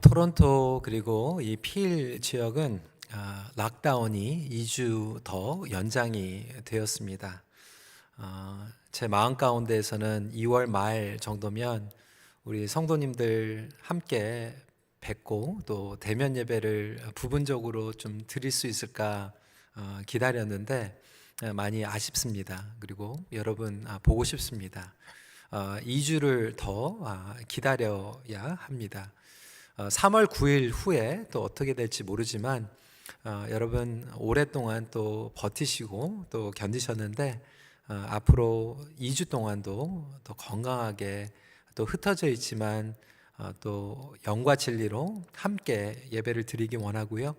토론토 그리고 이 필 지역은 락다운이 2주 더 연장이 되었습니다. 제 마음 가운데에서는 2월 말 정도면 우리 성도님들 함께 뵙고 또 대면 예배를 부분적으로 좀 드릴 수 있을까 기다렸는데 많이 아쉽습니다. 그리고 여러분 보고 싶습니다. 2주를 더 기다려야 합니다. 3월 9일 후에 또 어떻게 될지 모르지만 여러분 오랫동안 또 버티시고 또 견디셨는데 앞으로 2주 동안도 더 건강하게 또 흩어져 있지만 또 영과 진리로 함께 예배를 드리기 원하고요.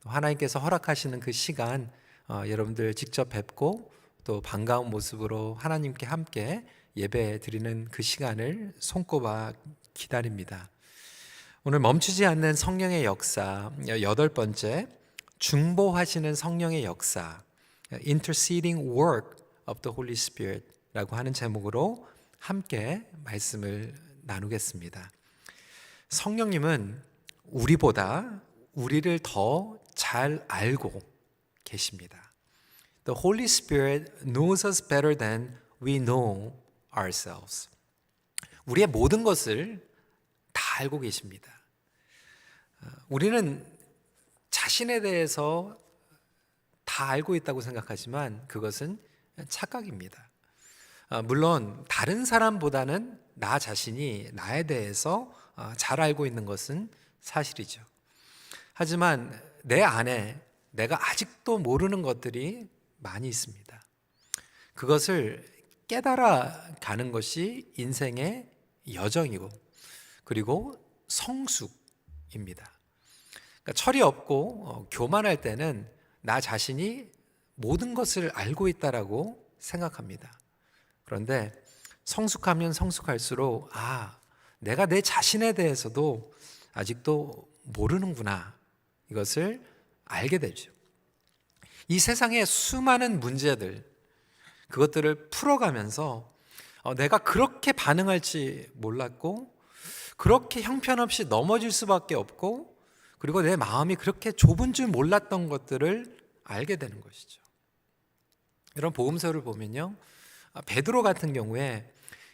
또 하나님께서 허락하시는 그 시간 여러분들 직접 뵙고 또 반가운 모습으로 하나님께 함께 예배 드리는 그 시간을 손꼽아 기다립니다. 오늘 멈추지 않는 성령의 역사 8번째, 중보하시는 성령의 역사, Interceding Work of the Holy Spirit 라고 하는 제목으로 함께 말씀을 나누겠습니다. 성령님은 우리보다 우리를 더 잘 알고 계십니다. The Holy Spirit knows us better than we know ourselves. 우리의 모든 것을 다 알고 계십니다. 우리는 자신에 대해서 다 알고 있다고 생각하지만 그것은 착각입니다. 물론 다른 사람보다는 나 자신이 나에 대해서 잘 알고 있는 것은 사실이죠. 하지만 내 안에 내가 아직도 모르는 것들이 많이 있습니다. 그것을 깨달아 가는 것이 인생의 여정이고 그리고 성숙입니다. 그러니까 철이 없고 교만할 때는 나 자신이 모든 것을 알고 있다라고 생각합니다. 그런데 성숙하면 성숙할수록 내가 내 자신에 대해서도 아직도 모르는구나 이것을 알게 되죠. 이 세상의 수많은 문제들 그것들을 풀어가면서 내가 그렇게 반응할지 몰랐고 그렇게 형편없이 넘어질 수밖에 없고 그리고 내 마음이 그렇게 좁은 줄 몰랐던 것들을 알게 되는 것이죠. 이런 복음서를 보면요, 베드로 같은 경우에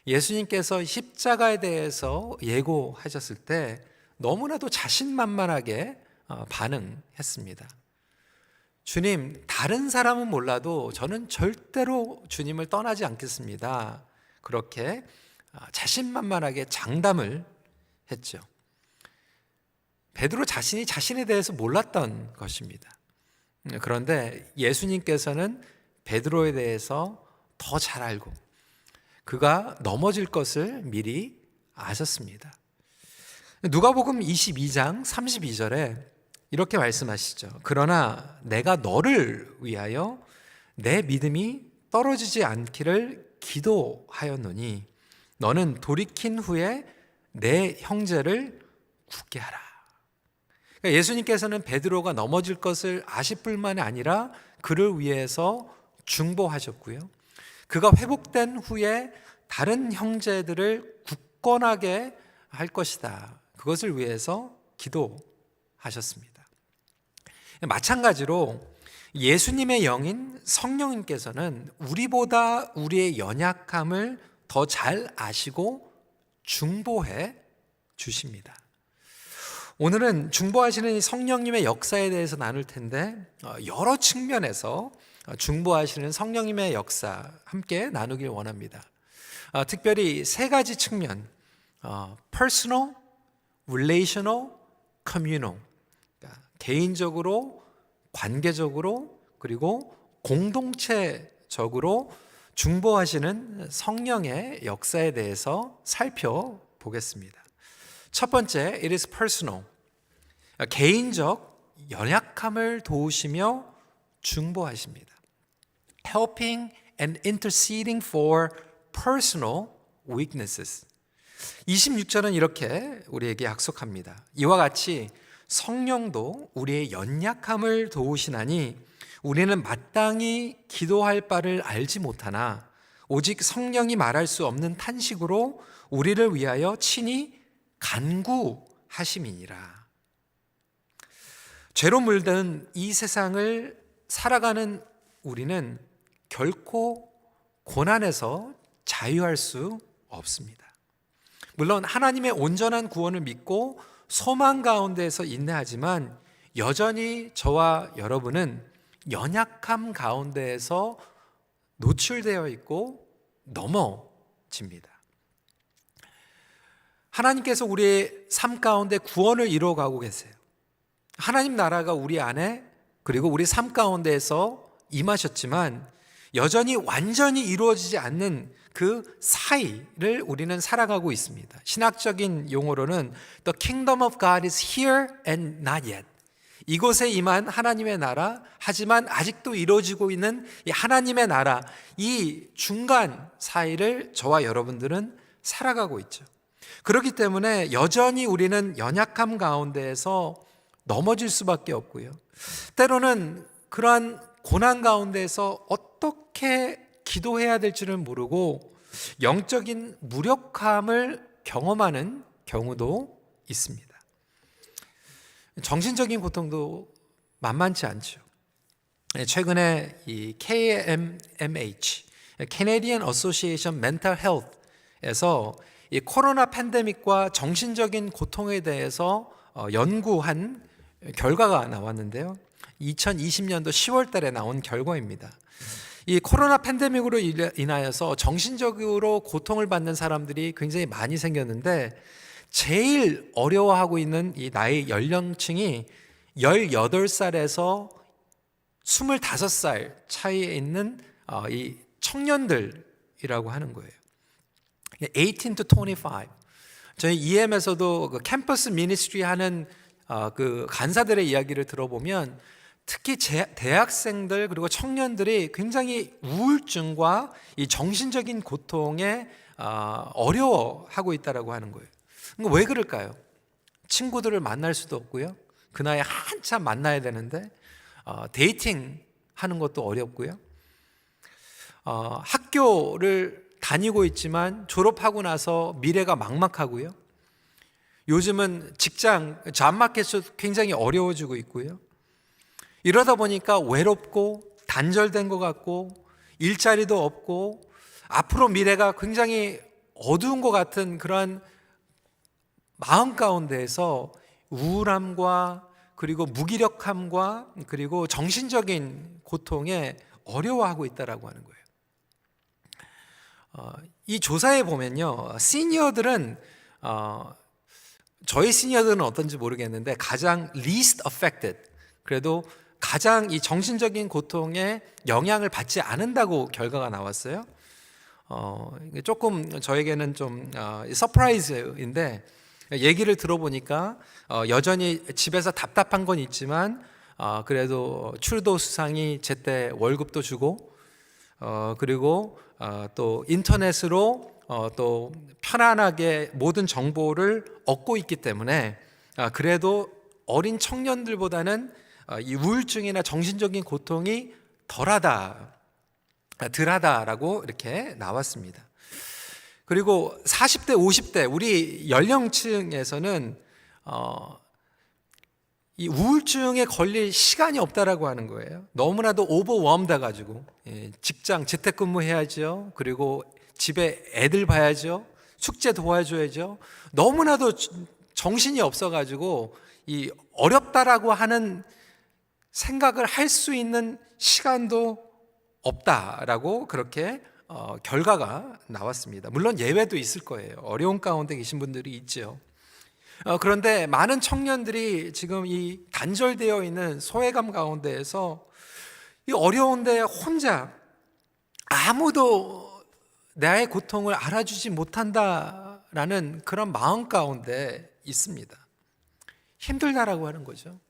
예수님께서 십자가에 대해서 예고하셨을 때 너무나도 자신만만하게 반응했습니다. 주님, 다른 사람은 몰라도 저는 절대로 주님을 떠나지 않겠습니다. 그렇게 자신만만하게 장담을 했죠. 베드로 자신이 자신에 대해서 몰랐던 것입니다. 그런데 예수님께서는 베드로에 대해서 더 잘 알고 그가 넘어질 것을 미리 아셨습니다. 누가복음 22장 32절에 이렇게 말씀하시죠. 그러나 내가 너를 위하여 내 믿음이 떨어지지 않기를 기도하였노니 너는 돌이킨 후에 내 형제를 굳게 하라. 그러니까 예수님께서는 베드로가 넘어질 것을 아실 뿐만 아니라 그를 위해서 중보하셨고요. 그가 회복된 후에 다른 형제들을 굳건하게 할 것이다. 그것을 위해서 기도하셨습니다. 마찬가지로 예수님의 영인 성령님께서는 우리보다 우리의 연약함을 더 잘 아시고 중보해 주십니다. 오늘은 중보하시는 성령님의 역사에 대해서 나눌 텐데 여러 측면에서 중보하시는 성령님의 역사 함께 나누길 원합니다. 특별히 세 가지 측면, personal, relational, communal, 개인적으로, 관계적으로, 그리고 공동체적으로 중보하시는 성령의 역사에 대해서 살펴보겠습니다. 첫 번째, it is personal. 개인적 연약함을 도우시며 중보하십니다. Helping and interceding for personal weaknesses. 26절은 이렇게 우리에게 약속합니다. 이와 같이 성령도 우리의 연약함을 도우시나니 우리는 마땅히 기도할 바를 알지 못하나 오직 성령이 말할 수 없는 탄식으로 우리를 위하여 친히 간구하시느니라. 하심이니라. 죄로 물든 이 세상을 살아가는 우리는 결코 고난에서 자유할 수 없습니다. 물론 하나님의 온전한 구원을 믿고 소망 가운데에서 인내하지만 여전히 저와 여러분은 연약함 가운데에서 노출되어 있고 넘어집니다. 하나님께서 우리의 삶 가운데 구원을 이루어가고 계세요. 하나님 나라가 우리 안에 그리고 우리 삶 가운데에서 임하셨지만 여전히 완전히 이루어지지 않는 그 사이를 우리는 살아가고 있습니다. 신학적인 용어로는 The kingdom of God is here and not yet. 이곳에 임한 하나님의 나라, 하지만 아직도 이루어지고 있는 이 하나님의 나라, 이 중간 사이를 저와 여러분들은 살아가고 있죠. 그렇기 때문에 여전히 우리는 연약함 가운데에서 넘어질 수밖에 없고요. 때로는 그러한 고난 가운데에서 어떻게 기도해야 될지를 모르고 영적인 무력함을 경험하는 경우도 있습니다. 정신적인 고통도 만만치 않죠. 최근에 이 KMMH, Canadian Association Mental Health에서 이 코로나 팬데믹과 정신적인 고통에 대해서 연구한 결과가 나왔는데요. 2020년도 10월 달에 나온 결과입니다. 이 코로나 팬데믹으로 인하여서 정신적으로 고통을 받는 사람들이 굉장히 많이 생겼는데 제일 어려워하고 있는 이 나이 연령층이 18살에서 25살 차이에 있는 이 청년들이라고 하는 거예요. 18 to 25. 저희 EM에서도 그 캠퍼스 미니스트리 하는 그 간사들의 이야기를 들어보면 특히 대학생들 그리고 청년들이 굉장히 우울증과 이 정신적인 고통에 어려워하고 있다라고 하는 거예요. 왜 그럴까요? 친구들을 만날 수도 없고요. 그 나이에 한참 만나야 되는데 데이팅 하는 것도 어렵고요. 학교를 다니고 있지만 졸업하고 나서 미래가 막막하고요. 요즘은 직장, 잡마켓도 굉장히 어려워지고 있고요. 이러다 보니까 외롭고 단절된 것 같고 일자리도 없고 앞으로 미래가 굉장히 어두운 것 같은 그러한 마음 가운데에서 우울함과 그리고 무기력함과 그리고 정신적인 고통에 어려워하고 있다라고 하는 거예요. 이 조사에 보면요, 시니어들은 저희 시니어들은 어떤지 모르겠는데 가장 least affected, 그래도 가장 이 정신적인 고통에 영향을 받지 않는다고 결과가 나왔어요. 조금 저에게는 좀 서프라이즈인데 얘기를 들어보니까 여전히 집에서 답답한 건 있지만 그래도 트루도 수상이 제때 월급도 주고 그리고 또 인터넷으로 또 편안하게 모든 정보를 얻고 있기 때문에 그래도 어린 청년들보다는 이 우울증이나 정신적인 고통이 덜하다라고 이렇게 나왔습니다. 그리고 40대, 50대 우리 연령층에서는 이 우울증에 걸릴 시간이 없다라고 하는 거예요. 너무나도 오버웜돼 가지고 직장 재택근무해야죠. 그리고 집에 애들 봐야죠. 숙제 도와줘야죠. 너무나도 정신이 없어 가지고 이 어렵다라고 하는 생각을 할 수 있는 시간도 없다라고 그렇게 결과가 나왔습니다. 물론 예외도 있을 거예요. 어려운 가운데 계신 분들이 있죠. 그런데 많은 청년들이 지금 이 단절되어 있는 소외감 가운데에서 이 어려운데 혼자 아무도 나의 고통을 알아주지 못한다라는 그런 마음 가운데 있습니다. 힘들다라고 하는 거죠.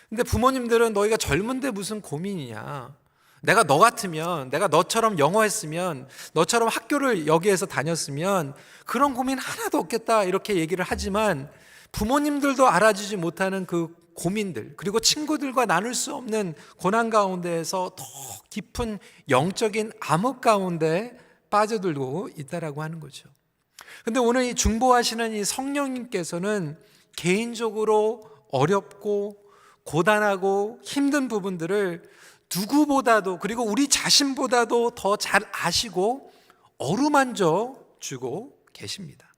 근데 부모님들은 너희가 젊은데 무슨 고민이냐? 내가 너 같으면, 내가 너처럼 영어 했으면, 너처럼 학교를 여기에서 다녔으면 그런 고민 하나도 없겠다 이렇게 얘기를 하지만 부모님들도 알아주지 못하는 그 고민들, 그리고 친구들과 나눌 수 없는 고난 가운데에서 더 깊은 영적인 암흑 가운데 빠져들고 있다라고 하는 거죠. 근데 오늘 이 중보하시는 이 성령님께서는 개인적으로 어렵고 고단하고 힘든 부분들을 누구보다도, 그리고 우리 자신보다도 더 잘 아시고 어루만져 주고 계십니다.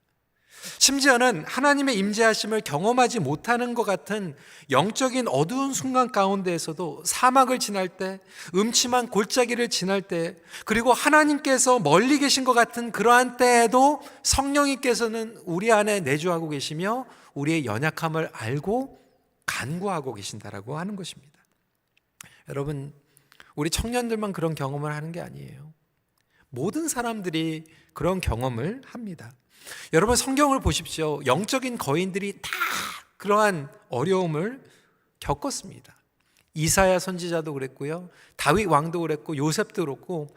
심지어는 하나님의 임재하심을 경험하지 못하는 것 같은 영적인 어두운 순간 가운데에서도 사막을 지날 때, 음침한 골짜기를 지날 때, 그리고 하나님께서 멀리 계신 것 같은 그러한 때에도 성령님께서는 우리 안에 내주하고 계시며 우리의 연약함을 알고 간구하고 계신다라고 하는 것입니다. 여러분, 우리 청년들만 그런 경험을 하는 게 아니에요. 모든 사람들이 그런 경험을 합니다. 여러분, 성경을 보십시오. 영적인 거인들이 다 그러한 어려움을 겪었습니다. 이사야 선지자도 그랬고요, 다윗 왕도 그랬고, 요셉도 그렇고,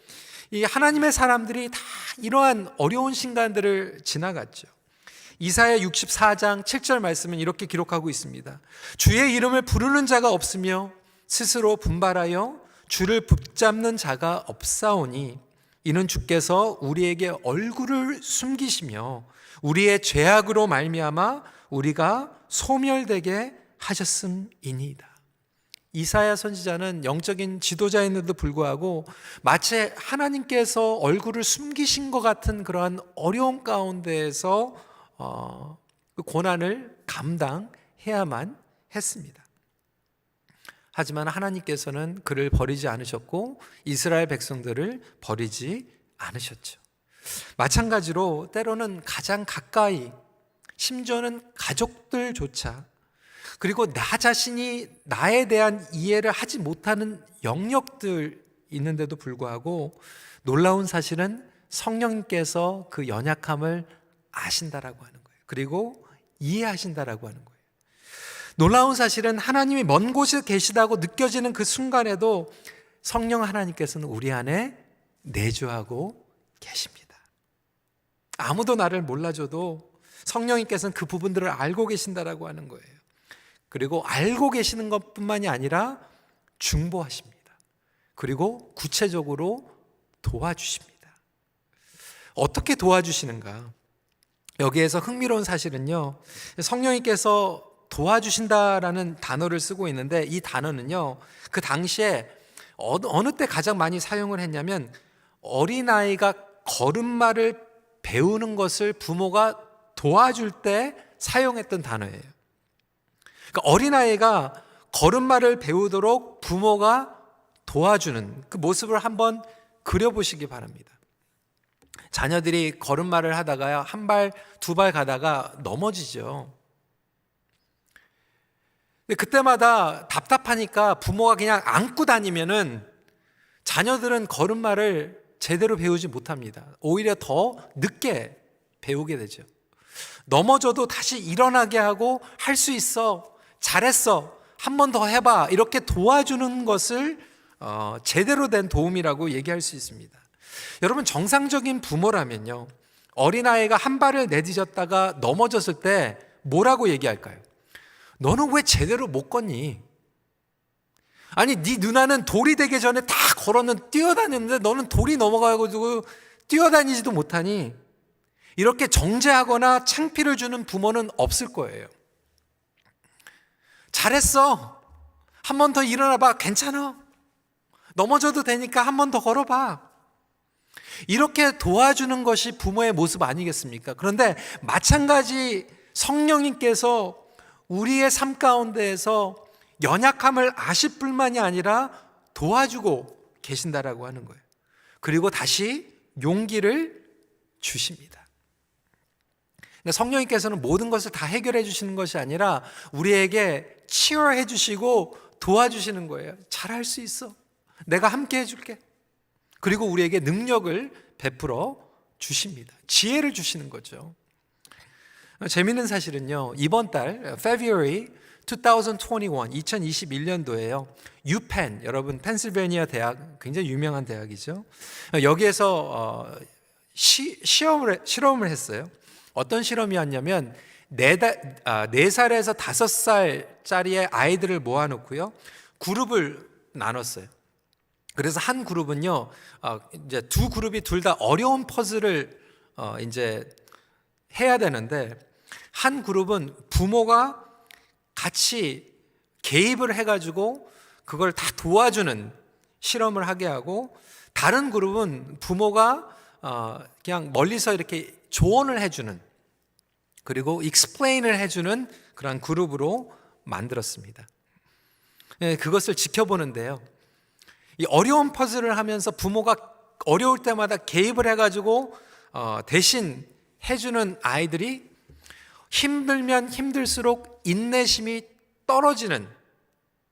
이 하나님의 사람들이 다 이러한 어려운 순간들을 지나갔죠. 이사야 64장 7절 말씀은 이렇게 기록하고 있습니다. 주의 이름을 부르는 자가 없으며 스스로 분발하여 주를 붙잡는 자가 없사오니 이는 주께서 우리에게 얼굴을 숨기시며 우리의 죄악으로 말미암아 우리가 소멸되게 하셨음이니이다. 이사야 선지자는 영적인 지도자인데도 불구하고 마치 하나님께서 얼굴을 숨기신 것 같은 그러한 어려움 가운데에서 그 고난을 감당해야만 했습니다. 하지만 하나님께서는 그를 버리지 않으셨고 이스라엘 백성들을 버리지 않으셨죠. 마찬가지로 때로는 가장 가까이, 심지어는 가족들조차, 그리고 나 자신이 나에 대한 이해를 하지 못하는 영역들 있는데도 불구하고 놀라운 사실은 성령님께서 그 연약함을 아신다라고 하는 거예요. 그리고 이해하신다라고 하는 거예요. 놀라운 사실은 하나님이 먼 곳에 계시다고 느껴지는 그 순간에도 성령 하나님께서는 우리 안에 내주하고 계십니다. 아무도 나를 몰라줘도 성령님께서는 그 부분들을 알고 계신다라고 하는 거예요. 그리고 알고 계시는 것뿐만이 아니라 중보하십니다. 그리고 구체적으로 도와주십니다. 어떻게 도와주시는가? 여기에서 흥미로운 사실은요, 성령님께서 도와주신다라는 단어를 쓰고 있는데, 이 단어는요, 그 당시에 어느 때 가장 많이 사용을 했냐면 어린아이가 걸음마를 배우는 것을 부모가 도와줄 때 사용했던 단어예요. 그러니까 어린아이가 걸음마를 배우도록 부모가 도와주는 그 모습을 한번 그려보시기 바랍니다. 자녀들이 걸음마를 하다가 한 발, 두 발 가다가 넘어지죠. 근데 그때마다 답답하니까 부모가 그냥 안고 다니면은 자녀들은 걸음마를 제대로 배우지 못합니다. 오히려 더 늦게 배우게 되죠. 넘어져도 다시 일어나게 하고 할 수 있어, 잘했어, 한 번 더 해봐, 이렇게 도와주는 것을 제대로 된 도움이라고 얘기할 수 있습니다. 여러분, 정상적인 부모라면요, 어린아이가 한 발을 내딛었다가 넘어졌을 때 뭐라고 얘기할까요? 너는 왜 제대로 못 걷니? 아니, 네 누나는 돌이 되기 전에 다 걸어는 뛰어다녔는데 너는 돌이 넘어가가지고 뛰어다니지도 못하니? 이렇게 정죄하거나 창피를 주는 부모는 없을 거예요. 잘했어, 한 번 더 일어나봐, 괜찮아, 넘어져도 되니까 한 번 더 걸어봐, 이렇게 도와주는 것이 부모의 모습 아니겠습니까? 그런데 마찬가지 성령님께서 우리의 삶 가운데에서 연약함을 아실 뿐만이 아니라 도와주고 계신다라고 하는 거예요. 그리고 다시 용기를 주십니다. 근데 성령님께서는 모든 것을 다 해결해 주시는 것이 아니라 우리에게 치유해 주시고 도와주시는 거예요. 잘할 수 있어, 내가 함께 해줄게. 그리고 우리에게 능력을 베풀어 주십니다. 지혜를 주시는 거죠. 재미있는 사실은요, 이번 달 February 2021년도에요. 유펜, 여러분 펜실베니아 대학, 굉장히 유명한 대학이죠. 여기에서 실험을 했어요. 어떤 실험이었냐면 4살에서 5살짜리의 아이들을 모아놓고요, 그룹을 나눴어요. 그래서 한 그룹은요, 이제 두 그룹이 둘 다 어려운 퍼즐을 이제 해야 되는데, 한 그룹은 부모가 같이 개입을 해가지고 그걸 다 도와주는 실험을 하게 하고, 다른 그룹은 부모가 그냥 멀리서 이렇게 조언을 해주는, 그리고 explain을 해주는 그런 그룹으로 만들었습니다. 그것을 지켜보는데요, 이 어려운 퍼즐을 하면서 부모가 어려울 때마다 개입을 해가지고 대신 해주는 아이들이 힘들면 힘들수록 인내심이 떨어지는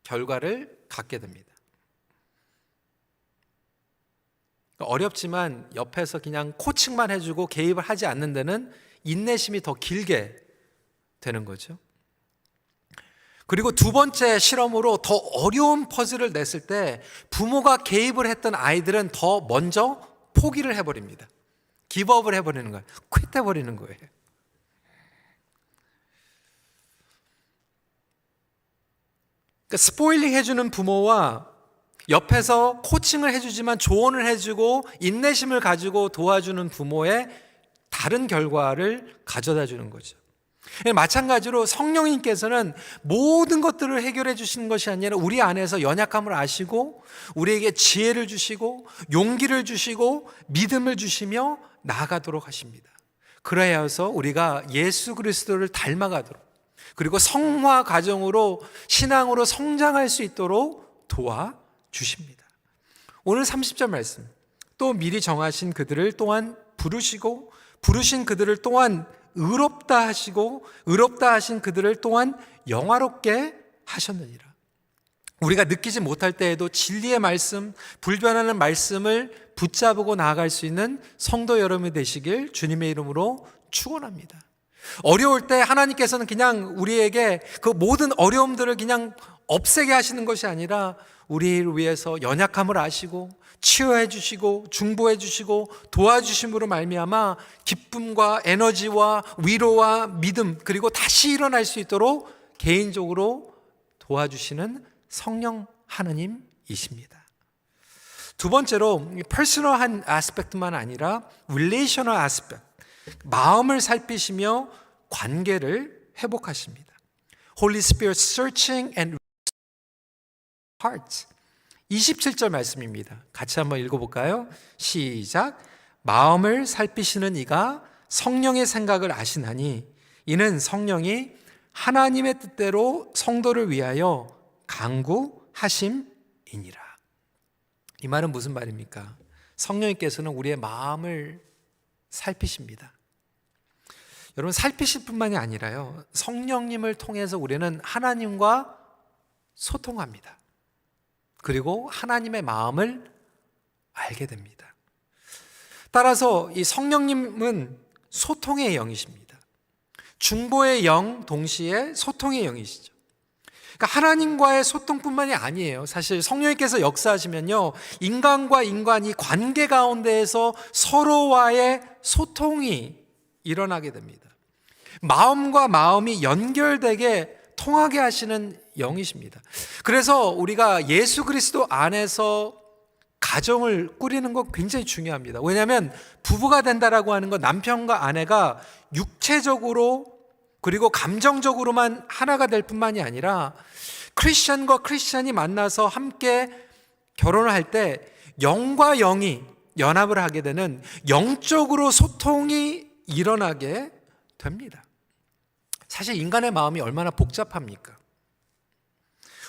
결과를 갖게 됩니다. 어렵지만 옆에서 그냥 코칭만 해주고 개입을 하지 않는 데는 인내심이 더 길게 되는 거죠. 그리고 두 번째 실험으로 더 어려운 퍼즐을 냈을 때 부모가 개입을 했던 아이들은 더 먼저 포기를 해버립니다. 기브업을 해버리는 거예요. 퀴트 해버리는 거예요. 그러니까 스포일링 해주는 부모와 옆에서 코칭을 해주지만 조언을 해주고 인내심을 가지고 도와주는 부모의 다른 결과를 가져다 주는 거죠. 마찬가지로 성령님께서는 모든 것들을 해결해 주시는 것이 아니라 우리 안에서 연약함을 아시고 우리에게 지혜를 주시고 용기를 주시고 믿음을 주시며 나아가도록 하십니다. 그래야 해서 우리가 예수 그리스도를 닮아가도록, 그리고 성화 과정으로 신앙으로 성장할 수 있도록 도와주십니다. 오늘 30절 말씀, 또 미리 정하신 그들을 또한 부르시고 부르신 그들을 또한 의롭다 하시고 의롭다 하신 그들을 또한 영화롭게 하셨느니라. 우리가 느끼지 못할 때에도 진리의 말씀, 불변하는 말씀을 붙잡고 나아갈 수 있는 성도 여러분이 되시길 주님의 이름으로 축원합니다. 어려울 때 하나님께서는 그냥 우리에게 그 모든 어려움들을 그냥 없애게 하시는 것이 아니라 우리를 위해서 연약함을 아시고 치유해 주시고 중보해 주시고 도와주심으로 말미암아 기쁨과 에너지와 위로와 믿음, 그리고 다시 일어날 수 있도록 개인적으로 도와주시는 성령 하나님이십니다. 두 번째로 퍼스널한 아스펙트만 아니라 릴레이셔널 아스펙트, 마음을 살피시며 관계를 회복하십니다. Holy Spirit searching and hearts. 27절 말씀입니다. 같이 한번 읽어볼까요? 시작. 마음을 살피시는 이가 성령의 생각을 아시나니 이는 성령이 하나님의 뜻대로 성도를 위하여 강구하심이니라. 이 말은 무슨 말입니까? 성령님께서는 우리의 마음을 살피십니다. 여러분, 살피실 뿐만이 아니라요, 성령님을 통해서 우리는 하나님과 소통합니다. 그리고 하나님의 마음을 알게 됩니다. 따라서 이 성령님은 소통의 영이십니다. 중보의 영 동시에 소통의 영이시죠. 그러니까 하나님과의 소통뿐만이 아니에요. 사실 성령님께서 역사하시면요, 인간과 인간이 관계 가운데에서 서로와의 소통이 일어나게 됩니다. 마음과 마음이 연결되게 통하게 하시는 영이십니다. 그래서 우리가 예수 그리스도 안에서 가정을 꾸리는 거 굉장히 중요합니다. 왜냐하면 부부가 된다라고 하는 건 남편과 아내가 육체적으로 그리고 감정적으로만 하나가 될 뿐만이 아니라 크리스천과 크리스천이 만나서 함께 결혼을 할 때 영과 영이 연합을 하게 되는 영적으로 소통이 일어나게 됩니다. 사실 인간의 마음이 얼마나 복잡합니까?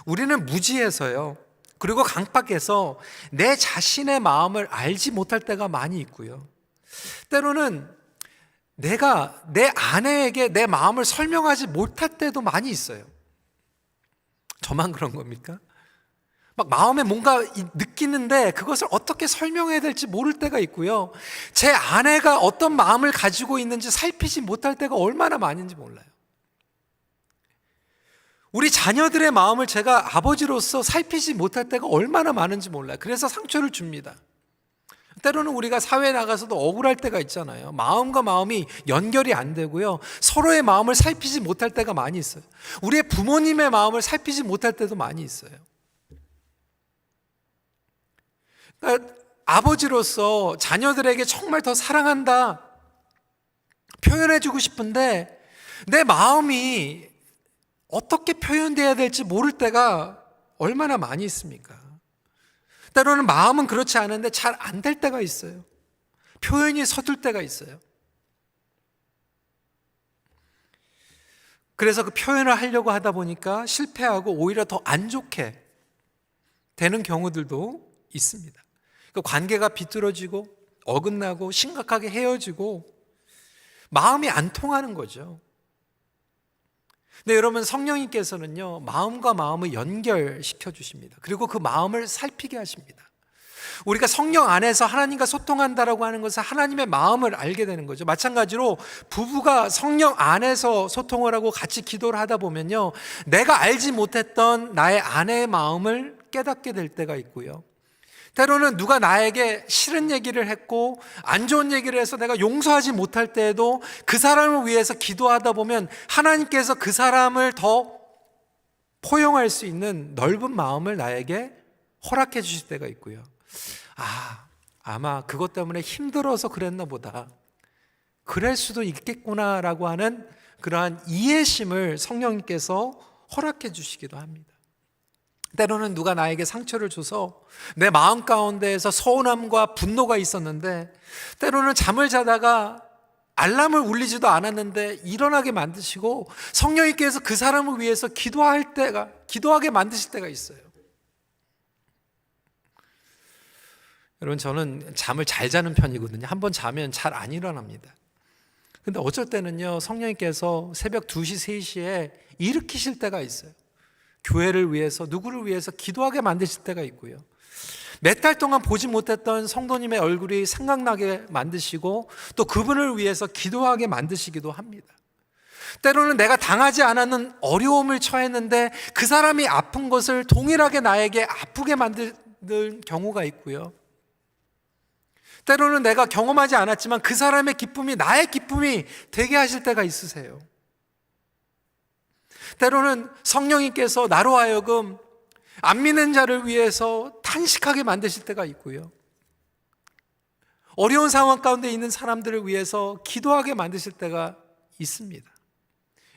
우리는 무지해서요, 그리고 강박해서 내 자신의 마음을 알지 못할 때가 많이 있고요, 때로는 내가 내 아내에게 내 마음을 설명하지 못할 때도 많이 있어요. 저만 그런 겁니까? 막 마음에 뭔가 느끼는데 그것을 어떻게 설명해야 될지 모를 때가 있고요, 제 아내가 어떤 마음을 가지고 있는지 살피지 못할 때가 얼마나 많은지 몰라요. 우리 자녀들의 마음을 제가 아버지로서 살피지 못할 때가 얼마나 많은지 몰라요. 그래서 상처를 줍니다. 때로는 우리가 사회에 나가서도 억울할 때가 있잖아요. 마음과 마음이 연결이 안 되고요, 서로의 마음을 살피지 못할 때가 많이 있어요. 우리의 부모님의 마음을 살피지 못할 때도 많이 있어요. 그러니까 아버지로서 자녀들에게 정말 더 사랑한다 표현해주고 싶은데 내 마음이 어떻게 표현돼야 될지 모를 때가 얼마나 많이 있습니까? 때로는 마음은 그렇지 않은데 잘 안 될 때가 있어요. 표현이 서툴 때가 있어요. 그래서 그 표현을 하려고 하다 보니까 실패하고 오히려 더 안 좋게 되는 경우들도 있습니다. 그 관계가 비뚤어지고 어긋나고 심각하게 헤어지고 마음이 안 통하는 거죠. 근데 여러분, 성령님께서는요, 마음과 마음을 연결시켜 주십니다. 그리고 그 마음을 살피게 하십니다. 우리가 성령 안에서 하나님과 소통한다라고 하는 것은 하나님의 마음을 알게 되는 거죠. 마찬가지로 부부가 성령 안에서 소통을 하고 같이 기도를 하다 보면요, 내가 알지 못했던 나의 아내의 마음을 깨닫게 될 때가 있고요, 때로는 누가 나에게 싫은 얘기를 했고 안 좋은 얘기를 해서 내가 용서하지 못할 때에도 그 사람을 위해서 기도하다 보면 하나님께서 그 사람을 더 포용할 수 있는 넓은 마음을 나에게 허락해 주실 때가 있고요. 아마 그것 때문에 힘들어서 그랬나 보다, 그럴 수도 있겠구나라고 하는 그러한 이해심을 성령님께서 허락해 주시기도 합니다. 때로는 누가 나에게 상처를 줘서 내 마음 가운데에서 서운함과 분노가 있었는데, 때로는 잠을 자다가 알람을 울리지도 않았는데 일어나게 만드시고 성령님께서 그 사람을 위해서 기도하게 만드실 때가 있어요. 여러분, 저는 잠을 잘 자는 편이거든요. 한번 자면 잘 안 일어납니다. 근데 어쩔 때는요, 성령님께서 새벽 2시, 3시에 일으키실 때가 있어요. 교회를 위해서, 누구를 위해서 기도하게 만드실 때가 있고요, 몇 달 동안 보지 못했던 성도님의 얼굴이 생각나게 만드시고 또 그분을 위해서 기도하게 만드시기도 합니다. 때로는 내가 당하지 않았는 어려움을 처했는데 그 사람이 아픈 것을 동일하게 나에게 아프게 만드는 경우가 있고요, 때로는 내가 경험하지 않았지만 그 사람의 기쁨이 나의 기쁨이 되게 하실 때가 있으세요. 때로는 성령님께서 나로 하여금 안 믿는 자를 위해서 탄식하게 만드실 때가 있고요, 어려운 상황 가운데 있는 사람들을 위해서 기도하게 만드실 때가 있습니다.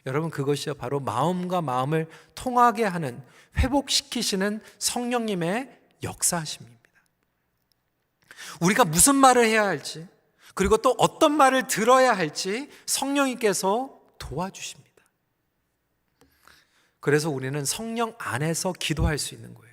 여러분, 그것이 바로 마음과 마음을 통하게 하는, 회복시키시는 성령님의 역사하심입니다. 우리가 무슨 말을 해야 할지, 그리고 또 어떤 말을 들어야 할지 성령님께서 도와주십니다. 그래서 우리는 성령 안에서 기도할 수 있는 거예요.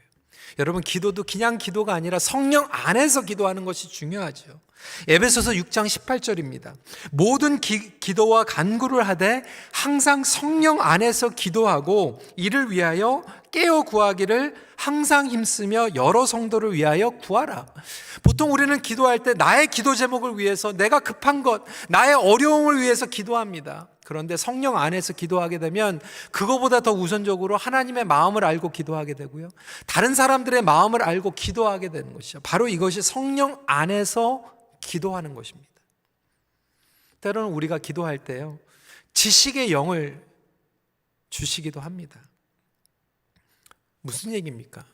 여러분, 기도도 그냥 기도가 아니라 성령 안에서 기도하는 것이 중요하죠. 에베소서 6장 18절입니다. 모든 기도와 간구를 하되 항상 성령 안에서 기도하고 이를 위하여 깨어 구하기를 항상 힘쓰며 여러 성도를 위하여 구하라. 보통 우리는 기도할 때 나의 기도 제목을 위해서, 내가 급한 것, 나의 어려움을 위해서 기도합니다. 그런데 성령 안에서 기도하게 되면 그거보다 더 우선적으로 하나님의 마음을 알고 기도하게 되고요, 다른 사람들의 마음을 알고 기도하게 되는 것이죠. 바로 이것이 성령 안에서 기도하는 것입니다. 때로는 우리가 기도할 때요, 지식의 영을 주시기도 합니다. 무슨 얘기입니까?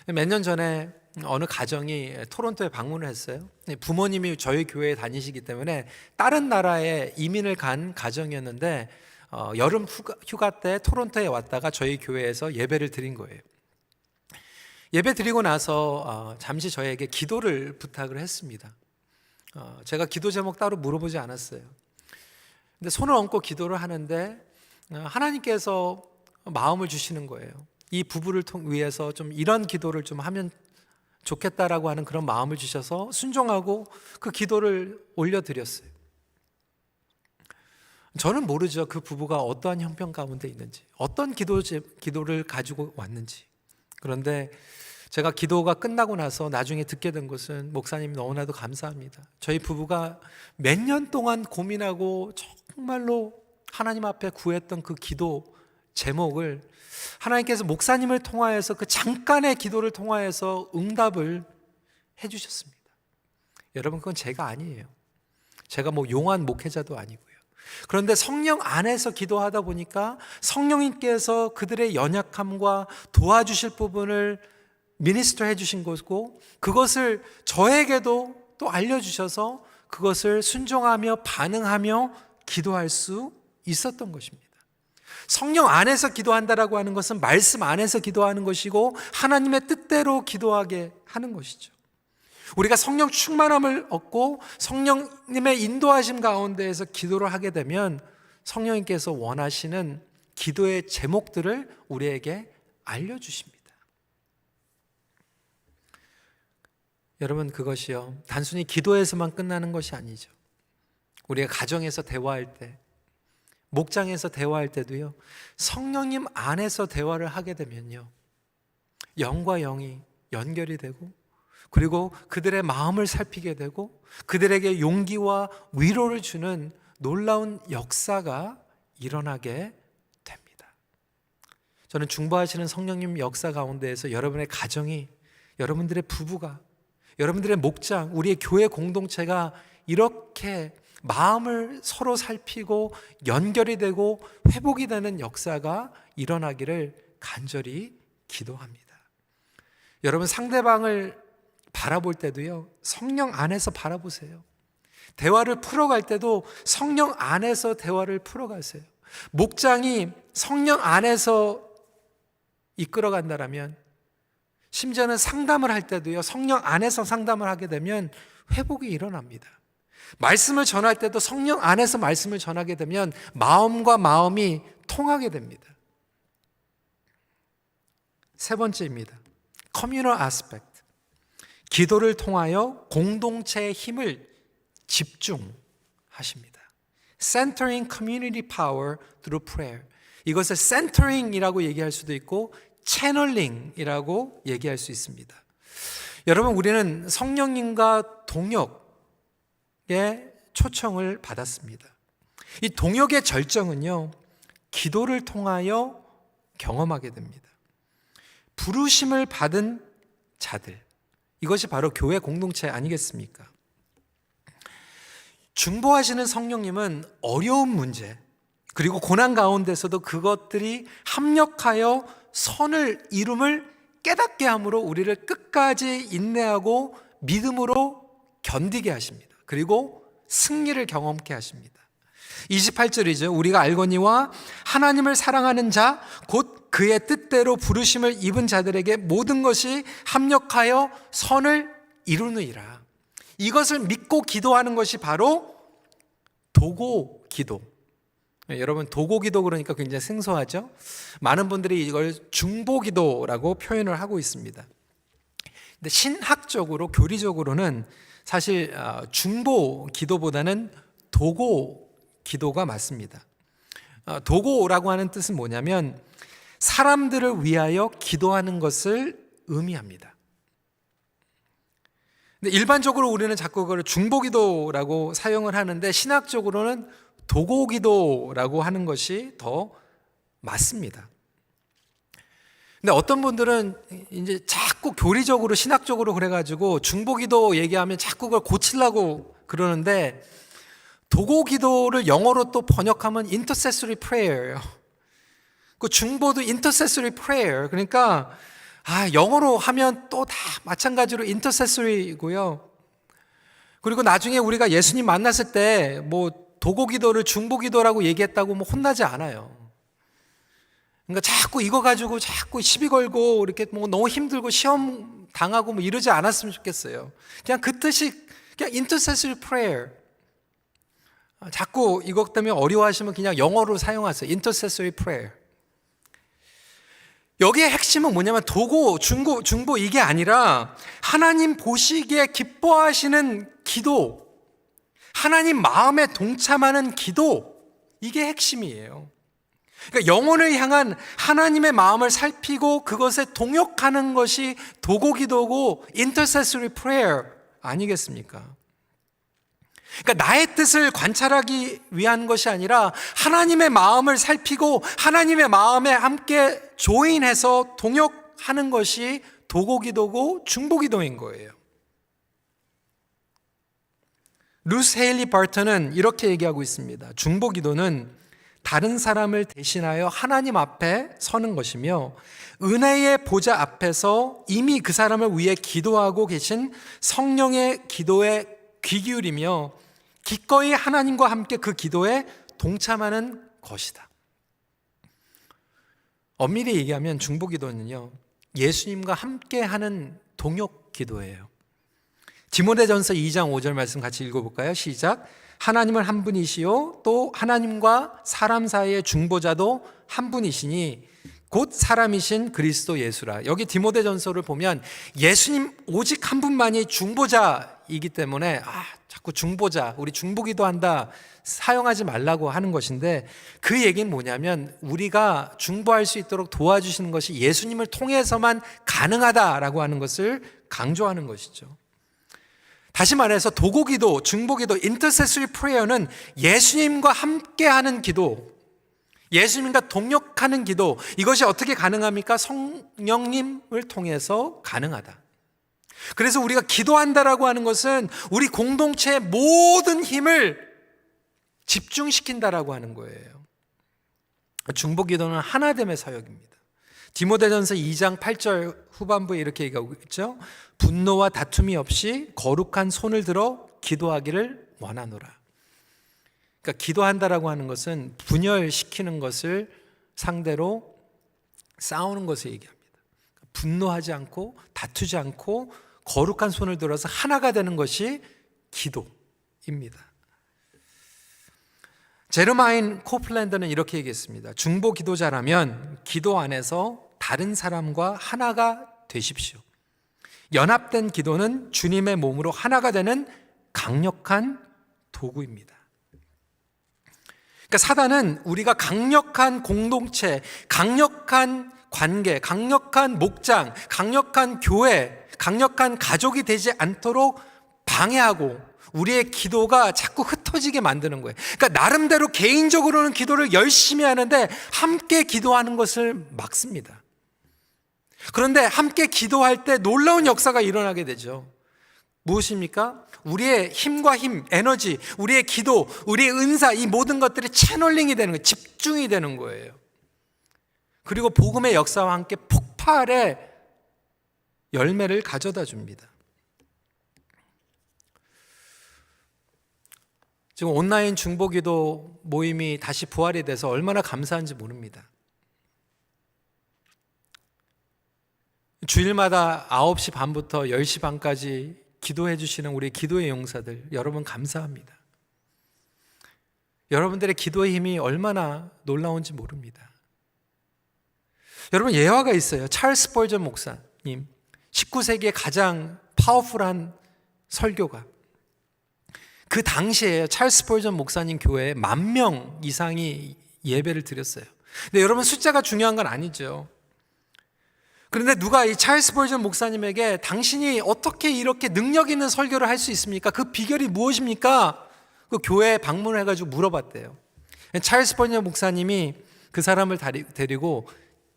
몇 년 전에 어느 가정이 토론토에 방문을 했어요. 부모님이 저희 교회에 다니시기 때문에 다른 나라에 이민을 간 가정이었는데 여름 휴가 때 토론토에 왔다가 저희 교회에서 예배를 드린 거예요. 예배 드리고 나서 잠시 저에게 기도를 부탁을 했습니다. 제가 기도 제목 따로 물어보지 않았어요. 근데 손을 얹고 기도를 하는데 하나님께서 마음을 주시는 거예요. 이 부부를 위해서 좀 이런 기도를 좀 하면 좋겠다라고 하는 그런 마음을 주셔서 순종하고 그 기도를 올려드렸어요. 저는 모르죠, 그 부부가 어떠한 형편 가운데 있는지, 어떤 기도를 가지고 왔는지. 그런데 제가 기도가 끝나고 나서 나중에 듣게 된 것은, 목사님 너무나도 감사합니다, 저희 부부가 몇 년 동안 고민하고 정말로 하나님 앞에 구했던 그 기도 제목을 하나님께서 목사님을 통하여서, 그 잠깐의 기도를 통하여서 응답을 해주셨습니다. 여러분, 그건 제가 아니에요. 제가 뭐 용한 목회자도 아니고요. 그런데 성령 안에서 기도하다 보니까 성령님께서 그들의 연약함과 도와주실 부분을 미니스터 해주신 것이고, 그것을 저에게도 또 알려주셔서 그것을 순종하며 반응하며 기도할 수 있었던 것입니다. 성령 안에서 기도한다라고 하는 것은 말씀 안에서 기도하는 것이고 하나님의 뜻대로 기도하게 하는 것이죠. 우리가 성령 충만함을 얻고 성령님의 인도하심 가운데에서 기도를 하게 되면 성령님께서 원하시는 기도의 제목들을 우리에게 알려주십니다. 여러분, 그것이요, 단순히 기도에서만 끝나는 것이 아니죠. 우리가 가정에서 대화할 때, 목장에서 대화할 때도요, 성령님 안에서 대화를 하게 되면요, 영과 영이 연결이 되고, 그리고 그들의 마음을 살피게 되고 그들에게 용기와 위로를 주는 놀라운 역사가 일어나게 됩니다. 저는 중보하시는 성령님 역사 가운데에서 여러분의 가정이, 여러분들의 부부가, 여러분들의 목장, 우리의 교회 공동체가 이렇게 마음을 서로 살피고 연결이 되고 회복이 되는 역사가 일어나기를 간절히 기도합니다. 여러분, 상대방을 바라볼 때도요, 성령 안에서 바라보세요. 대화를 풀어갈 때도 성령 안에서 대화를 풀어가세요. 목장이 성령 안에서 이끌어간다라면, 심지어는 상담을 할 때도요, 성령 안에서 상담을 하게 되면 회복이 일어납니다. 말씀을 전할 때도 성령 안에서 말씀을 전하게 되면 마음과 마음이 통하게 됩니다. 세 번째입니다. 커뮤널 아스펙트. 기도를 통하여 공동체의 힘을 집중하십니다. Centering community power through prayer. 이것을 centering이라고 얘기할 수도 있고 channeling이라고 얘기할 수 있습니다. 여러분, 우리는 성령님과 동역의 초청을 받았습니다. 이 동역의 절정은요, 기도를 통하여 경험하게 됩니다. 부르심을 받은 자들, 이것이 바로 교회 공동체 아니겠습니까? 중보하시는 성령님은 어려운 문제, 그리고 고난 가운데서도 그것들이 합력하여 선을 이룸을 깨닫게 함으로 우리를 끝까지 인내하고 믿음으로 견디게 하십니다. 그리고 승리를 경험케 하십니다. 28절이죠. 우리가 알거니와 하나님을 사랑하는 자 곧 그의 뜻대로 부르심을 입은 자들에게 모든 것이 합력하여 선을 이루느니라. 이것을 믿고 기도하는 것이 바로 도고 기도. 여러분, 도고 기도 그러니까 굉장히 생소하죠? 많은 분들이 이걸 중보 기도라고 표현을 하고 있습니다. 근데 신학적으로, 교리적으로는 사실 중보 기도보다는 도고 기도가 맞습니다. 도고라고 하는 뜻은 뭐냐면 사람들을 위하여 기도하는 것을 의미합니다. 근데 일반적으로 우리는 자꾸 그걸 중보기도라고 사용을 하는데 신학적으로는 도고기도라고 하는 것이 더 맞습니다. 근데 어떤 분들은 이제 자꾸 교리적으로 신학적으로 그래가지고 중보기도 얘기하면 자꾸 그걸 고치려고 그러는데, 도고기도를 영어로 또 번역하면 intercessory prayer예요. 그 중보도 intercessory prayer. 그러니까 영어로 하면 또 다 마찬가지로 intercessory고요. 그리고 나중에 우리가 예수님 만났을 때 뭐 도고기도를 중보기도라고 얘기했다고 뭐 혼나지 않아요. 그러니까 자꾸 이거 가지고 자꾸 시비 걸고 이렇게 뭐 너무 힘들고 시험 당하고 뭐 이러지 않았으면 좋겠어요. 그냥 그 뜻이 그냥 intercessory prayer. 자꾸 이것 때문에 어려워하시면 그냥 영어로 사용하세요. intercessory prayer. 여기에 핵심은 뭐냐면 도고, 중보 이게 아니라 하나님 보시기에 기뻐하시는 기도, 하나님 마음에 동참하는 기도, 이게 핵심이에요. 그러니까 영혼을 향한 하나님의 마음을 살피고 그것에 동역하는 것이 도고 기도고 intercessory prayer 아니겠습니까? 그러니까 나의 뜻을 관찰하기 위한 것이 아니라 하나님의 마음을 살피고 하나님의 마음에 함께 조인해서 동역하는 것이 도고기도고 중보기도인 거예요. 루스 헤일리 바턴은 이렇게 얘기하고 있습니다. 중보기도는 다른 사람을 대신하여 하나님 앞에 서는 것이며 은혜의 보좌 앞에서 이미 그 사람을 위해 기도하고 계신 성령의 기도에 귀 기울이며 기꺼이 하나님과 함께 그 기도에 동참하는 것이다. 엄밀히 얘기하면 중보기도는요, 예수님과 함께하는 동역 기도예요. 디모데전서 2장 5절 말씀 같이 읽어볼까요? 시작. 하나님은 한 분이시요 또 하나님과 사람 사이의 중보자도 한 분이시니 곧 사람이신 그리스도 예수라. 여기 디모데전서를 보면 예수님 오직 한 분만이 중보자이기 때문에 자꾸 중보자, 우리 중보기도 한다 사용하지 말라고 하는 것인데, 그 얘기는 뭐냐면 우리가 중보할 수 있도록 도와주시는 것이 예수님을 통해서만 가능하다라고 하는 것을 강조하는 것이죠. 다시 말해서 도고기도, 중보기도, intercessory prayer는 예수님과 함께하는 기도, 예수님과 동역하는 기도, 이것이 어떻게 가능합니까? 성령님을 통해서 가능하다. 그래서 우리가 기도한다라고 하는 것은 우리 공동체의 모든 힘을 집중시킨다라고 하는 거예요. 중보기도는 하나됨의 사역입니다. 디모데전서 2장 8절 후반부에 이렇게 얘기하고 있죠. 분노와 다툼이 없이 거룩한 손을 들어 기도하기를 원하노라. 그러니까 기도한다라고 하는 것은 분열시키는 것을 상대로 싸우는 것을 얘기합니다. 분노하지 않고 다투지 않고 거룩한 손을 들어서 하나가 되는 것이 기도입니다. 제르마인 코플랜드는 이렇게 얘기했습니다. 중보 기도자라면 기도 안에서 다른 사람과 하나가 되십시오. 연합된 기도는 주님의 몸으로 하나가 되는 강력한 도구입니다. 그러니까 사단은 우리가 강력한 공동체, 강력한 관계, 강력한 목장, 강력한 교회, 강력한 가족이 되지 않도록 방해하고 우리의 기도가 자꾸 흩어지게 만드는 거예요. 그러니까 나름대로 개인적으로는 기도를 열심히 하는데 함께 기도하는 것을 막습니다. 그런데 함께 기도할 때 놀라운 역사가 일어나게 되죠. 무엇입니까? 우리의 힘과 힘, 에너지, 우리의 기도, 우리의 은사, 이 모든 것들이 채널링이 되는 거예요. 집중이 되는 거예요. 그리고 복음의 역사와 함께 폭발의 열매를 가져다 줍니다. 지금 온라인 중보기도 모임이 다시 부활이 돼서 얼마나 감사한지 모릅니다. 주일마다 9시 반부터 10시 반까지 기도해 주시는 우리 기도의 용사들, 여러분 감사합니다. 여러분들의 기도의 힘이 얼마나 놀라운지 모릅니다. 여러분 예화가 있어요. 찰스 스펄전 목사님, 19세기의 가장 파워풀한 설교가. 그 당시에 찰스 스펄전 목사님 교회에 10,000명 이상이 예배를 드렸어요. 근데 여러분 숫자가 중요한 건 아니죠. 그런데 누가 이 찰스 스펄전 목사님에게 당신이 어떻게 이렇게 능력 있는 설교를 할 수 있습니까? 그 비결이 무엇입니까? 그 교회에 방문을 해가지고 물어봤대요. 찰스 스펄전 목사님이 그 사람을 데리고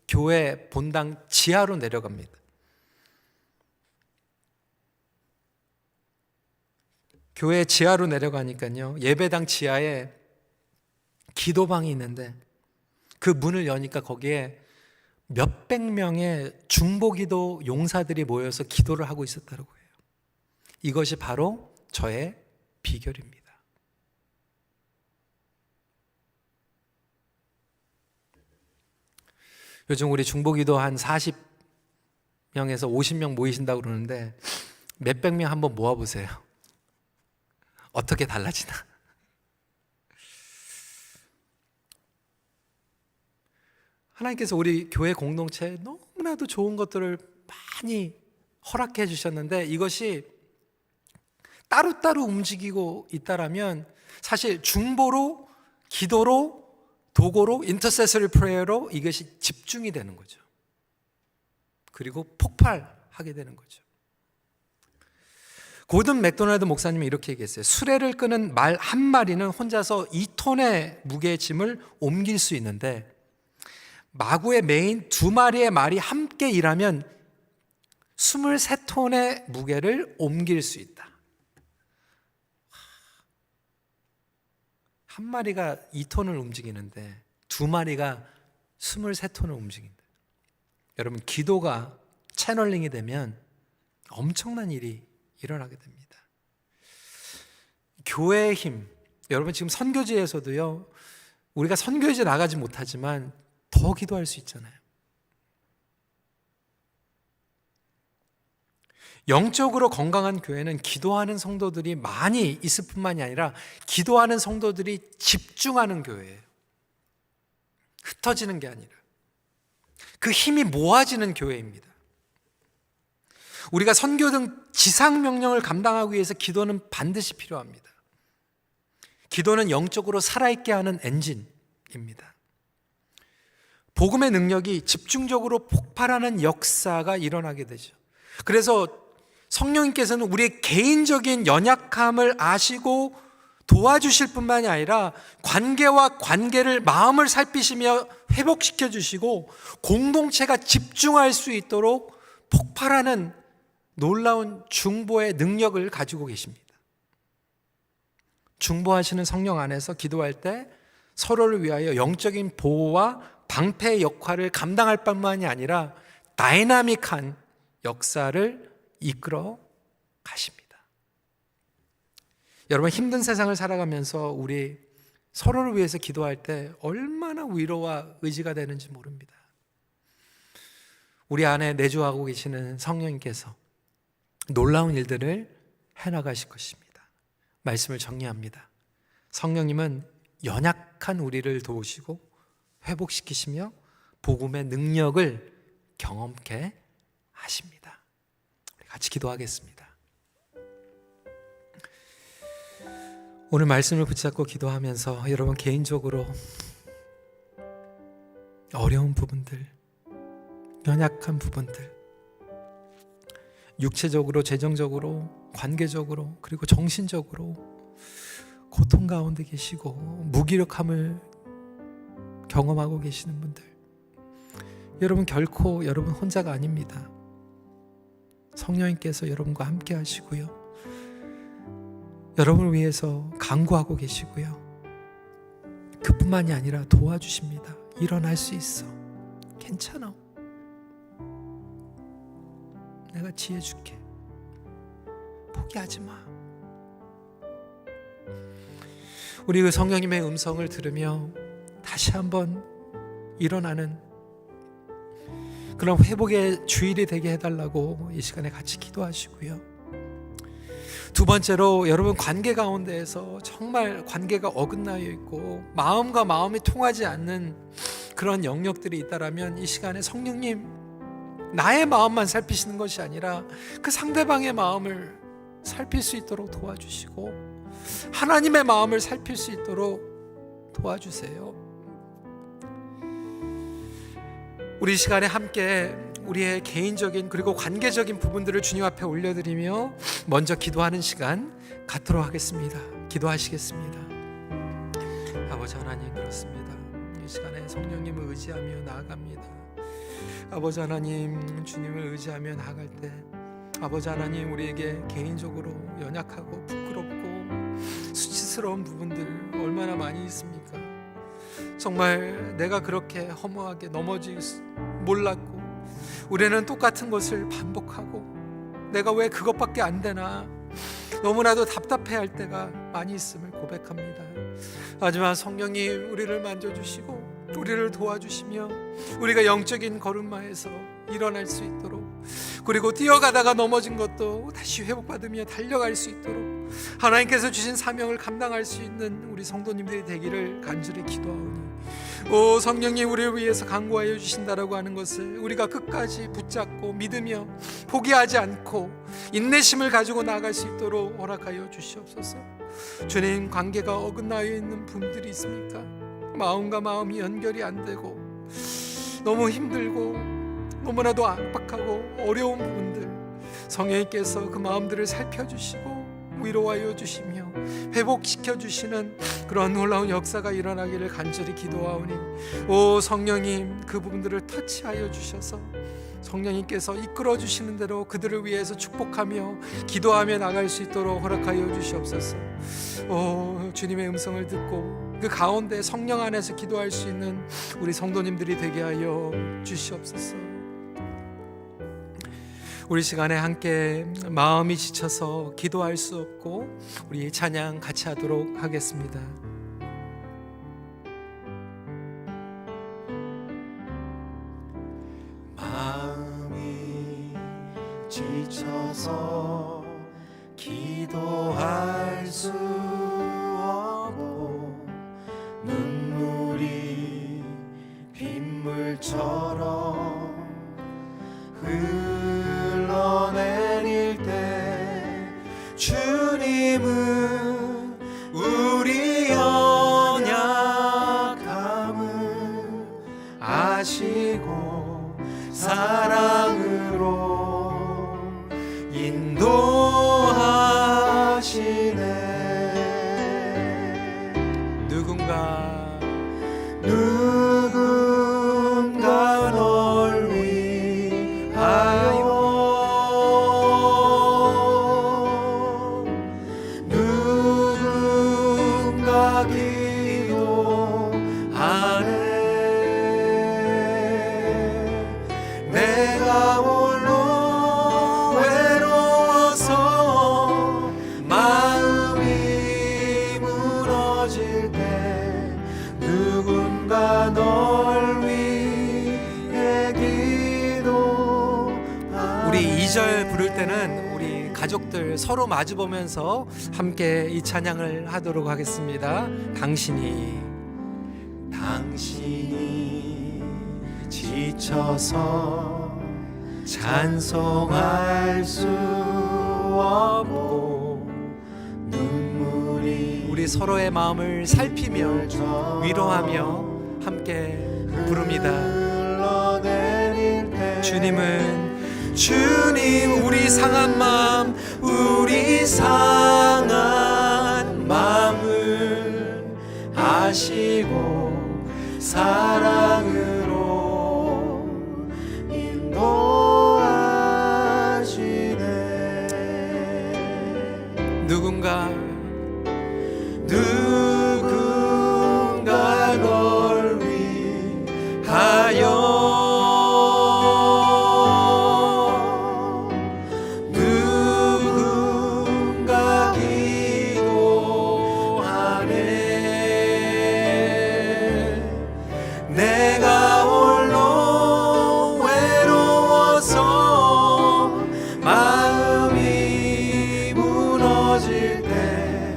교회 본당 지하로 내려갑니다. 교회 지하로 내려가니까요, 예배당 지하에 기도방이 있는데 그 문을 여니까 거기에 몇백 명의 중보기도 용사들이 모여서 기도를 하고 있었다고 해요. 이것이 바로 저의 비결입니다. 요즘 우리 중보기도 한 40명에서 50명 모이신다고 그러는데 몇백 명 한번 모아보세요. 어떻게 달라지나? 하나님께서 우리 교회 공동체에 너무나도 좋은 것들을 많이 허락해 주셨는데 이것이 따로따로 움직이고 있다라면 사실 중보로, 기도로, 도구로, 인터세서리 프레이어로 이것이 집중이 되는 거죠. 그리고 폭발하게 되는 거죠. 고든 맥도날드 목사님이 이렇게 얘기했어요. 수레를 끄는 말 한 마리는 혼자서 2톤의 무게의 짐을 옮길 수 있는데 마구의 메인 2마리의 말이 함께 일하면 23톤의 무게를 옮길 수 있다. 한 마리가 2톤을 움직이는데 2마리가 23톤을 움직인다. 여러분 기도가 채널링이 되면 엄청난 일이 일어나게 됩니다. 교회의 힘, 여러분 지금 선교지에서도요, 우리가 선교지에 나가지 못하지만 더 기도할 수 있잖아요. 영적으로 건강한 교회는 기도하는 성도들이 많이 있을 뿐만이 아니라 기도하는 성도들이 집중하는 교회예요. 흩어지는 게 아니라 그 힘이 모아지는 교회입니다. 우리가 선교 등 지상 명령을 감당하기 위해서 기도는 반드시 필요합니다. 기도는 영적으로 살아있게 하는 엔진입니다. 복음의 능력이 집중적으로 폭발하는 역사가 일어나게 되죠. 그래서 성령님께서는 우리의 개인적인 연약함을 아시고 도와주실 뿐만이 아니라 관계와 관계를 마음을 살피시며 회복시켜 주시고 공동체가 집중할 수 있도록 폭발하는 놀라운 중보의 능력을 가지고 계십니다. 중보하시는 성령 안에서 기도할 때 서로를 위하여 영적인 보호와 방패의 역할을 감당할 뿐만이 아니라 다이나믹한 역사를 이끌어 가십니다. 여러분, 힘든 세상을 살아가면서 우리 서로를 위해서 기도할 때 얼마나 위로와 의지가 되는지 모릅니다. 우리 안에 내주하고 계시는 성령님께서 놀라운 일들을 해나가실 것입니다. 말씀을 정리합니다. 성령님은 연약한 우리를 도우시고 회복시키시며 복음의 능력을 경험케 하십니다. 우리 같이 기도하겠습니다. 오늘 말씀을 붙잡고 기도하면서 여러분 개인적으로 어려운 부분들, 연약한 부분들, 육체적으로, 재정적으로, 관계적으로, 그리고 정신적으로 고통 가운데 계시고 무기력함을 경험하고 계시는 분들, 여러분 결코 여러분 혼자가 아닙니다. 성령님께서 여러분과 함께 하시고요, 여러분을 위해서 간구하고 계시고요, 그뿐만이 아니라 도와주십니다. 일어날 수 있어, 괜찮아, 내가 지혜 줄게, 포기하지 마. 우리 그 성령님의 음성을 들으며 다시 한번 일어나는 그런 회복의 주일이 되게 해달라고 이 시간에 같이 기도하시고요. 두 번째로, 여러분 관계 가운데에서 정말 관계가 어긋나여 있고 마음과 마음이 통하지 않는 그런 영역들이 있다라면 이 시간에 성령님, 나의 마음만 살피시는 것이 아니라 그 상대방의 마음을 살필 수 있도록 도와주시고 하나님의 마음을 살필 수 있도록 도와주세요. 우리 시간에 함께 우리의 개인적인 그리고 관계적인 부분들을 주님 앞에 올려드리며 먼저 기도하는 시간 갖도록 하겠습니다. 기도하시겠습니다. 아버지 하나님, 그렇습니다. 이 시간에 성령님을 의지하며 나아갑니다. 아버지 하나님, 주님을 의지하며 나아갈 때 아버지 하나님, 우리에게 개인적으로 연약하고 부끄럽고 수치스러운 부분들 얼마나 많이 있습니까? 정말 내가 그렇게 허무하게 넘어질 몰랐고 우리는 똑같은 것을 반복하고 내가 왜 그것밖에 안 되나 너무나도 답답해할 때가 많이 있음을 고백합니다. 하지만 성령님, 우리를 만져주시고 우리를 도와주시며 우리가 영적인 걸음마에서 일어날 수 있도록, 그리고 뛰어가다가 넘어진 것도 다시 회복받으며 달려갈 수 있도록 하나님께서 주신 사명을 감당할 수 있는 우리 성도님들이 되기를 간절히 기도하오니, 오 성령님, 우리를 위해서 간구하여 주신다라고 하는 것을 우리가 끝까지 붙잡고 믿으며 포기하지 않고 인내심을 가지고 나아갈 수 있도록 허락하여 주시옵소서. 주님, 관계가 어긋나여 있는 분들이 있습니까? 마음과 마음이 연결이 안 되고 너무 힘들고 너무나도 압박하고 어려운 부분들, 성령님께서 그 마음들을 살펴주시고 위로하여 주시며 회복시켜 주시는 그런 놀라운 역사가 일어나기를 간절히 기도하오니, 오 성령님, 그 부분들을 터치하여 주셔서 성령님께서 이끌어 주시는 대로 그들을 위해서 축복하며 기도하며 나갈 수 있도록 허락하여 주시옵소서. 오 주님의 음성을 듣고 그 가운데 성령 안에서 기도할 수 있는 우리 성도님들이 되게 하여 주시옵소서. 우리 시간에 함께 마음이 지쳐서 기도할 수 없고 우리 찬양 같이 하도록 하겠습니다. 지쳐서 기도할 수 없고 눈물이 빗물처럼 흘러내릴 때 주님은 우리 연약함을 아시고 사랑으로 인도하시네. 누군가 널 위하여 누군가 기도하네. 내가 홀로 외로워서 마음이 무너질 때 누군가 널 위해 기도하네. 우리 2절 부를 때는 우리 가족들 서로 마주보면서 함께 이 찬양을 하도록 하겠습니다. 당신이 지쳐서 찬송할 수 없고 눈물이 우리 서로의 마음을 살피며 위로하며 함께 부릅니다. 주님 우리 상한 마음을 아시고 사랑으로 인도하시네. 누군가 널 위하여 내가 홀로 외로워서 마음이 무너질 때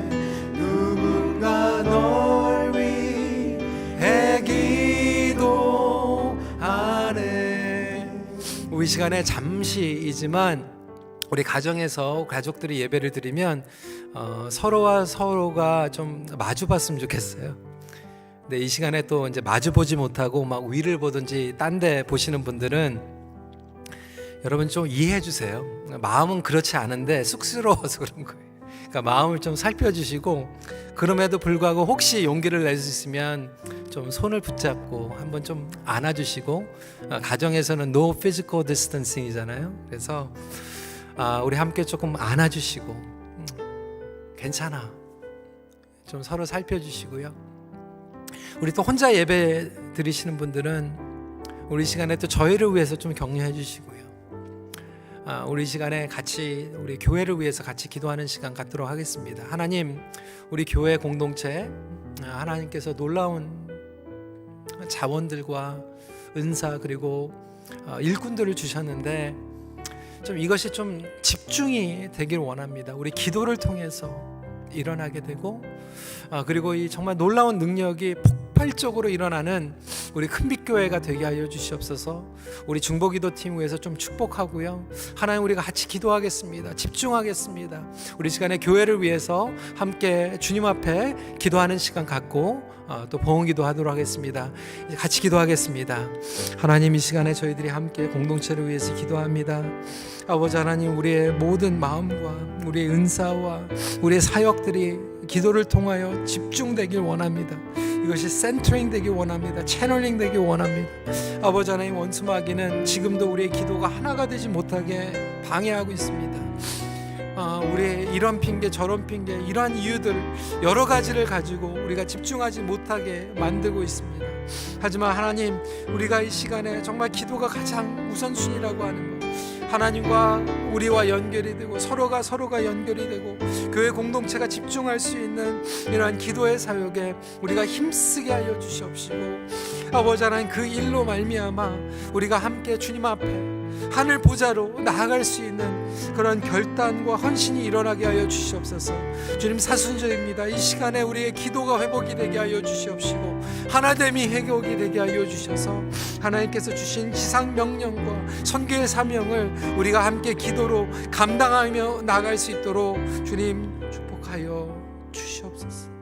누군가 널 위해 기도하네. 우리 시간에 잠시이지만 우리 가정에서 가족들이 예배를 드리면 서로와 서로가 좀 마주봤으면 좋겠어요. 근데 이 시간에 또 이제 마주보지 못하고 막 위를 보든지 딴 데 보시는 분들은 여러분 좀 이해해 주세요. 마음은 그렇지 않은데 쑥스러워서 그런 거예요. 그러니까 마음을 좀 살펴주시고 그럼에도 불구하고 혹시 용기를 낼 수 있으면 좀 손을 붙잡고 한번 좀 안아주시고 가정에서는 no physical distancing이잖아요. 그래서 우리 함께 조금 안아주시고 괜찮아 좀 서로 살펴주시고요. 우리 또 혼자 예배 드리시는 분들은 우리 시간에 또 저희를 위해서 좀 격려해 주시고요. 우리 시간에 같이 우리 교회를 위해서 같이 기도하는 시간 갖도록 하겠습니다. 하나님, 우리 교회 공동체 하나님께서 놀라운 자원들과 은사 그리고 일꾼들을 주셨는데 좀 이것이 좀 집중이 되길 원합니다. 우리 기도를 통해서 일어나게 되고 그리고 이 정말 놀라운 능력이 폭발적으로 일어나는 우리 큰빛교회가 되게 하여 주시옵소서. 우리 중보기도팀 위해서 좀 축복하고요. 하나님 우리가 같이 기도하겠습니다. 집중하겠습니다. 우리 시간에 교회를 위해서 함께 주님 앞에 기도하는 시간 갖고 또 봉헌기도 하도록 하겠습니다. 이제 같이 기도하겠습니다. 하나님 이 시간에 저희들이 함께 공동체를 위해서 기도합니다. 아버지 하나님 우리의 모든 마음과 우리의 은사와 우리의 사역들이 기도를 통하여 집중되길 원합니다. 이것이 센터링 되길 원합니다. 채널링 되길 원합니다. 아버지 하나님 원수마귀는 지금도 우리의 기도가 하나가 되지 못하게 방해하고 있습니다. 우리의 이런 핑계 저런 핑계 이러한 이유들 여러 가지를 가지고 우리가 집중하지 못하게 만들고 있습니다. 하지만 하나님 우리가 이 시간에 정말 기도가 가장 우선순위라고 하는 것 하나님과 우리와 연결이 되고 서로가 연결이 되고 교회 공동체가 집중할 수 있는 이러한 기도의 사역에 우리가 힘쓰게 하여 주시옵시고 아버지 하나님 그 일로 말미암아 우리가 함께 주님 앞에 하늘 보좌로 나아갈 수 있는 그런 결단과 헌신이 일어나게 하여 주시옵소서. 주님, 사순절입니다. 이 시간에 우리의 기도가 회복이 되게 하여 주시옵시고 하나됨이 회복이 되게 하여 주셔서 하나님께서 주신 지상 명령과 선교의 사명을 우리가 함께 기도로 감당하며 나갈 수 있도록 주님 축복하여 주시옵소서.